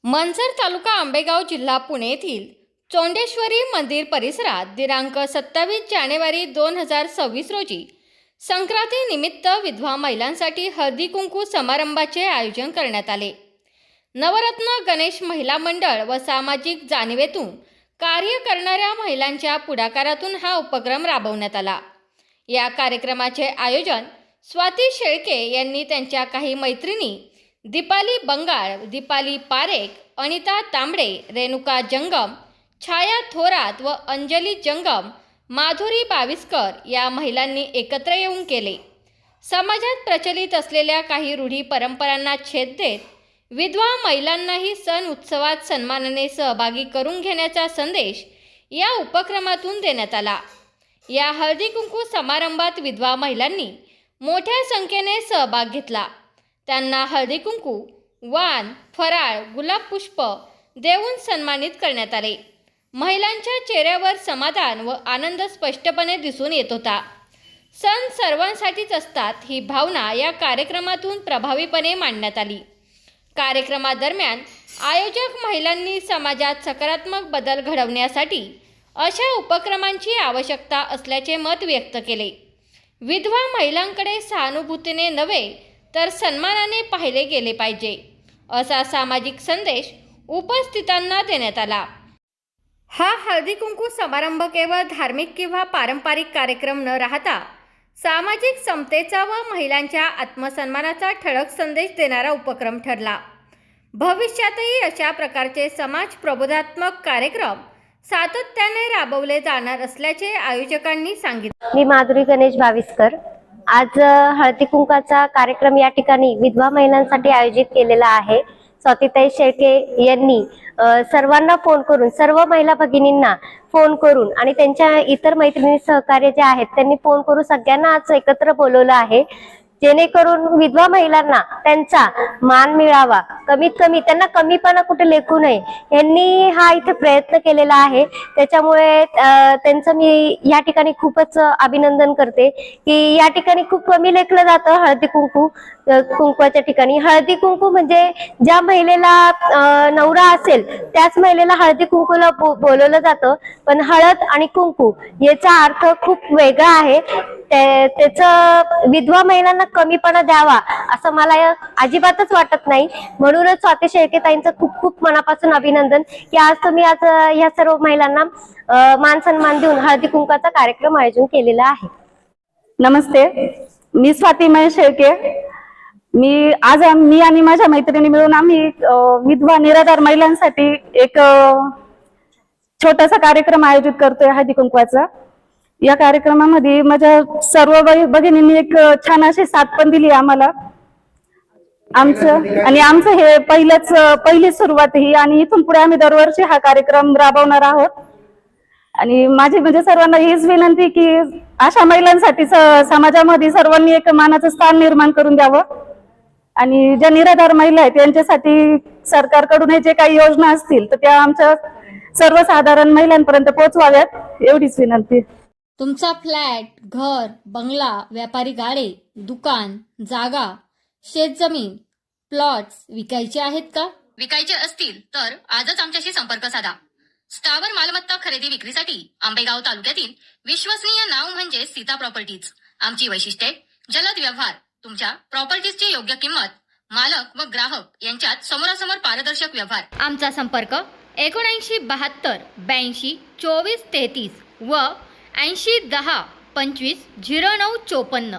मनसर तालुका आंबेगाव जिल्हा पुणे येथील चोंडेश्वरी मंदिर परिसरात दिनांक 27 जानेवारी 2026 रोजी संक्रांतीनिमित्त विधवा महिलांसाठी हळदी कुंकू समारंभाचे आयोजन करण्यात आले। नवरत्न गणेश महिला मंडळ व सामाजिक जाणीवेतून कार्य करणाऱ्या महिलांच्या पुढाकारातून हा उपक्रम राबवण्यात आला। या कार्यक्रमाचे आयोजन स्वाती शेळके यांनी त्यांच्या काही मैत्रिणी दीपाली बंगाळ, दीपाली पारेख, अनिता तांबडे, रेणुका जंगम, छाया थोरात व अंजली जंगम, माधुरी बाविस्कर या महिलांनी एकत्र येऊन केले। समाजात प्रचलित असलेल्या काही रूढी परंपरांना छेद देत विधवा महिलांनाही सण उत्सवात सन्मानाने सहभागी करून घेण्याचा संदेश या उपक्रमातून देण्यात आला। या हळदी कुंकू समारंभात विधवा महिलांनी मोठ्या संख्येने सहभाग घेतला। त्यांना हळदी कुंकू, वाण, फराळ, गुलाब पुष्प देऊन सन्मानित करण्यात आले। महिलांच्या चेहऱ्यावर समाधान व आनंद स्पष्टपणे दिसून येत होता। सण सर्वांसाठीच असतात ही भावना या कार्यक्रमातून प्रभावीपणे मांडण्यात आली। कार्यक्रमादरम्यान आयोजक महिलांनी समाजात सकारात्मक बदल घडवण्यासाठी अशा उपक्रमांची आवश्यकता असल्याचे मत व्यक्त केले। विधवा महिलांकडे सहानुभूतीने नव्हे तर सन्मानाने पाहिले गेले पाहिजे असा सामाजिक संदेश उपस्थितांना देण्यात आला। हा हळदी कुंकू समारंभ केवळ धार्मिक किंवा पारंपरिक कार्यक्रम न राहता सामाजिक समतेचा व महिलांच्या आत्मसन्मानाचा ठळक संदेश देणारा उपक्रम ठरला। भविष्यातही अशा प्रकारचे समाज प्रबोधात्मक कार्यक्रम सातत्याने राबवले जाणार असल्याचे आयोजकांनी सांगितले। मी माधुरी गणेश बाविस्कर। आज हळदी कुंकाचा कार्यक्रम या ठिकाणी विधवा महिलांसाठी आयोजित केलेला आहे। स्वातीताई शेळके यांनी सर्वांना फोन करून, सर्व महिला भगिनींना फोन करून आणि त्यांच्या इतर मैत्रिणी सहकार्य जे आहेत त्यांनी फोन करून सगळ्यांना आज एकत्र बोलवलं आहे, जेणेकरून विधवा महिलांना त्यांचा मान मिळावा, कमीत कमी त्यांना कमीपणा कुठे लेखू नये यांनी हा इथे प्रयत्न केलेला आहे। त्याच्यामुळे त्यांचं मी या ठिकाणी खूपच अभिनंदन करते की या ठिकाणी खूप कमी लेखलं जातं हळदी कुंकू। कुंकवाच्या ठिकाणी हळदी कुंकू म्हणजे ज्या महिलेला नवरा असेल त्याच महिलेला हळदी कुंकूला बोलवलं जातं, पण हळद आणि कुंकू याचा अर्थ खूप वेगळा आहे। त्याचं विधवा महिलांना कमीपणा द्यावा असं मला अजिबातच वाटत नाही। म्हणूनच स्वाती शेळके ताईंचं खूप खूप मनापासून अभिनंदन की आज तुम्ही आज ह्या सर्व महिलांना मान सन्मान देऊन हळदी कुंकाचा कार्यक्रम आयोजन केलेला आहे। नमस्ते, मी स्वाती शेळके। मी आणि माझ्या मैत्रिणी मिळून आम्ही विधवा निराधार महिलांसाठी एक छोटासा कार्यक्रम आयोजित करतोय हळदी कुंकवाचा। या कार्यक्रमामध्ये माझ्या सर्व भगिनींनी एक छान अशी साथ पण दिली आम्हाला। आमचं हे पहिली सुरुवात ही आणि इथून पुढे आम्ही दरवर्षी हा कार्यक्रम राबवणार आहोत। आणि माझी म्हणजे सर्वांना हीच विनंती की अशा महिलांसाठी समाजामध्ये सर्वांनी एक मानाचं स्थान निर्माण करून द्यावं आणि ज्या निराधार महिला आहेत त्यांच्यासाठी सरकारकडून जे काही योजना असतील तर त्या आमच्या सर्वसाधारण महिलांपर्यंत पोहोचवाव्यात एवढीच विनंती। तुमचा फ्लॅट, घर, बंगला, व्यापारी गाडे, दुकान, जागा, शेतजमीन, प्लॉट्स विकायचे आहेत का? विकायचे असतील तर आजच आमच्याशी संपर्क साधा। स्थावर मालमत्ता खरेदी विक्रीसाठी आंबेगाव तालुक्यातील विश्वसनीय नाव म्हणजे सीता प्रॉपर्टीज। आमची वैशिष्ट्ये: जलद व्यवहार, तुमच्या प्रॉपर्टीजची योग्य किंमत, मालक व ग्राहक यांच्यात समोरासमोर पारदर्शक व्यवहार। आमचा संपर्क 79 72 82 24 33 व 80 10 25 09 54।